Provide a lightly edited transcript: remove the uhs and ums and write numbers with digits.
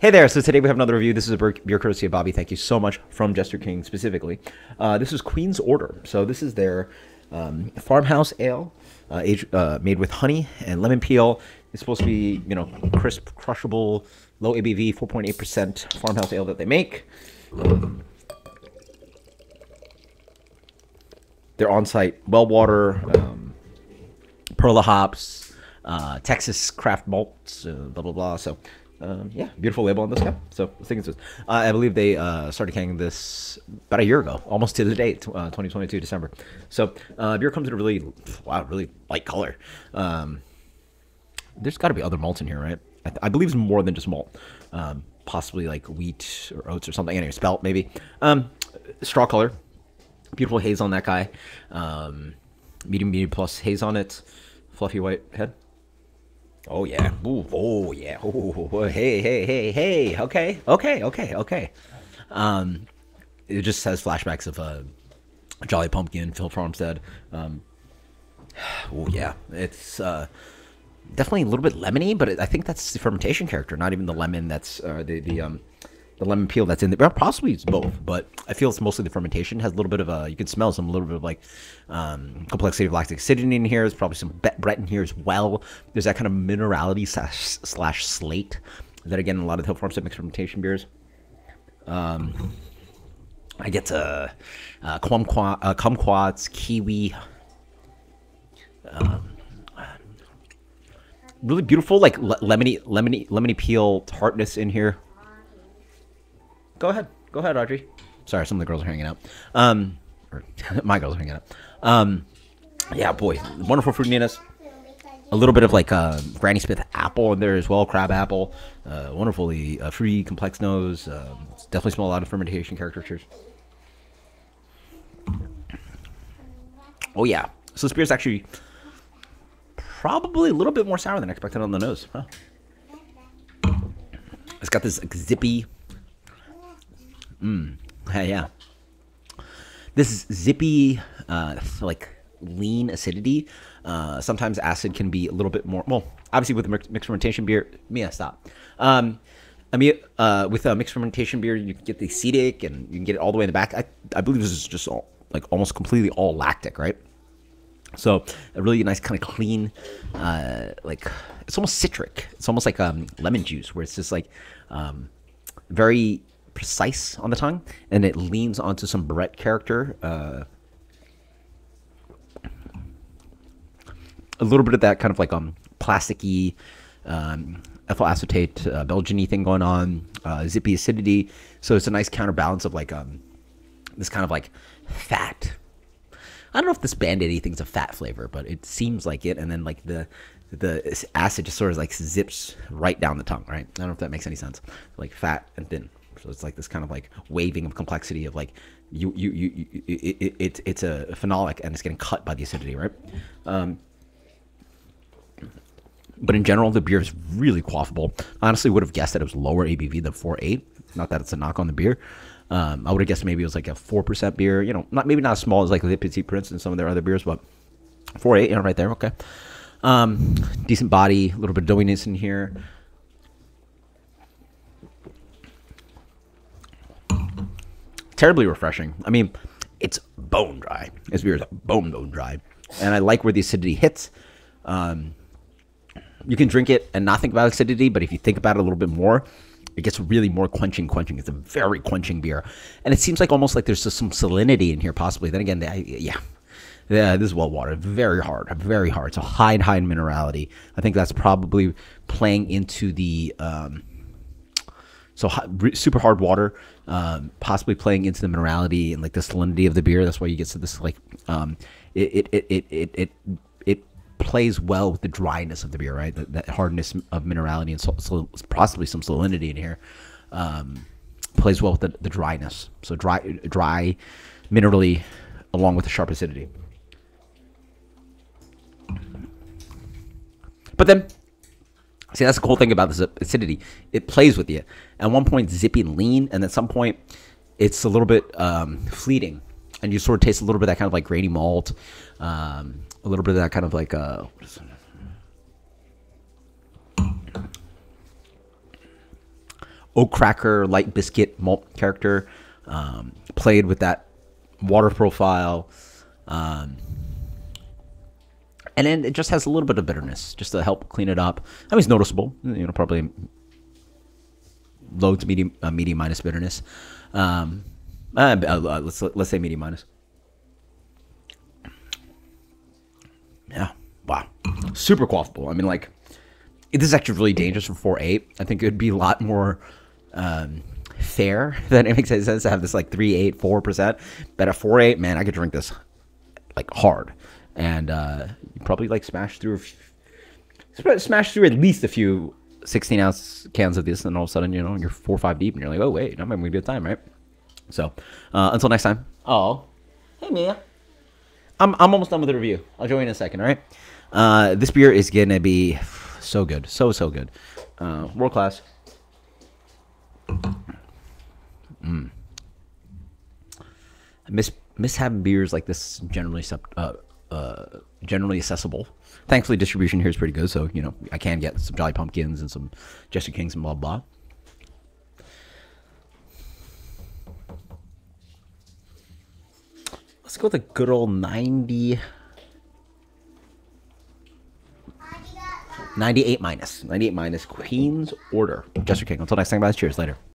Hey there, so today we have another review. This is a beer courtesy of Bobby. Thank you so much from Jester King specifically. This is Queen's Order. So this is their Farmhouse Ale, made with honey and lemon peel. It's supposed to be, you know, crisp, crushable, low ABV, 4.8% Farmhouse Ale that they make. They're on-site well water, Perla hops, Texas craft malts, blah, blah, blah. So, yeah, beautiful label on this guy. So, I think it's I believe they started canning this about a year ago, almost to the date, 2022, December. So, beer comes in a really, wow, really light color. There's got to be other malts in here, right? I believe it's more than just malt. Possibly like wheat or oats or something. Anyway, spelt maybe. Straw color. Beautiful haze on that guy. Medium plus haze on it. Fluffy white head. Oh yeah. Ooh, oh yeah. Ooh, hey. Okay. It just has flashbacks of Jolly Pumpkin, Phil Farmstead. Oh yeah. It's definitely a little bit lemony, but I think that's the fermentation character, not even the lemon. That's the lemon peel that's in there. Well, possibly it's both, but I feel it's mostly the fermentation. It has a little bit of you can smell a little bit of like complexity of lactic acidity in here. There's probably some Brett in here as well. There's that kind of minerality slash slate that again a lot of the Hill Farmstead mixed fermentation beers. I get kumquats, kiwi. Really beautiful, like lemony peel tartness in here. Go ahead, Audrey. Sorry, some of the girls are hanging out. Or my girls are hanging out. Yeah, boy, wonderful fruitiness. A little bit of like Granny Smith apple in there as well, crab apple. Wonderfully fruity, complex nose. Definitely smell a lot of fermentation character. Cheers. Oh yeah, so this beer is actually probably a little bit more sour than expected on the nose. Huh? It's got this zippy. Yeah. This zippy, like lean acidity. Sometimes acid can be a little bit more. Well, obviously with a mixed fermentation beer, stop. I mean, with a mixed fermentation beer, you can get the acetic and you can get it all the way in the back. I believe this is just like almost completely all lactic, right? So a really nice kind of clean, like it's almost citric. It's almost like lemon juice, where it's just like very precise on the tongue, and it leans onto some Brett character. A little bit of that kind of like plasticky, ethyl acetate, Belgian-y thing going on. Zippy acidity. So it's a nice counterbalance of like this kind of like fat. I don't know if this Band-Aid thing's a fat flavor, but it seems like it. And then like the acid just sort of like zips right down the tongue, right? I don't know if that makes any sense. Like fat and thin. So it's like this kind of like waving of complexity of like it's a phenolic and it's getting cut by the acidity, right? But in general, the beer is really quaffable. Honestly, would have guessed that it was lower ABV than 4.8. Not that it's a knock on the beer. I would have guessed maybe it was like a 4% beer. You know, maybe not as small as like Le Petit Prince and some of their other beers, but 4.8, you know, right there. Okay. Decent body, a little bit of doughiness in here. Terribly refreshing. I mean, it's bone dry. This beer is bone dry, and I like where the acidity hits. You can drink it and not think about acidity, but if you think about it a little bit more, it gets really more quenching. It's a very quenching beer, and it seems like almost like there's just some salinity in here, possibly. Then again, yeah, this is well watered, very hard. So high in minerality. I think that's probably playing into the super hard water, possibly playing into the minerality and like the salinity of the beer. That's why you get to this like it plays well with the dryness of the beer, right? That hardness of minerality and possibly some salinity in here plays well with the dryness. So dry, minerally, along with the sharp acidity. But then, see, that's the cool thing about this acidity. It plays with you. At one point, zippy and lean, and at some point, it's a little bit fleeting. And you sort of taste a little bit of that kind of like grainy malt, a little bit of that kind of like, what is it? oat cracker, light biscuit malt character. Played with that water profile. And then it just has a little bit of bitterness just to help clean it up. I mean, it's noticeable. Probably low to medium, medium minus bitterness. Let's say medium minus. Yeah. Wow. Super quaffable. I mean, like, this is actually really dangerous for 4.8. I think it would be a lot more fair than it makes sense to have this like 3.8, 4%. But at 4.8, man, I could drink this like hard, and you probably like smash through at least a few 16-ounce cans of this, and all of a sudden, you're 4 or 5 deep, and you're like, oh wait, I'm having a good time, right? So until next time. Oh, hey Mia. I'm almost done with the review. I'll join you in a second, all right? This beer is going to be so good. So good. World class. I miss having beers like this generally accessible. Thankfully, distribution here is pretty good, so, I can get some Jolly Pumpkins and some Jester Kings and blah, blah. Let's go with the good old 98 minus. 98 minus. Queen's Order. Jester King. Until next time, guys. Cheers. Later.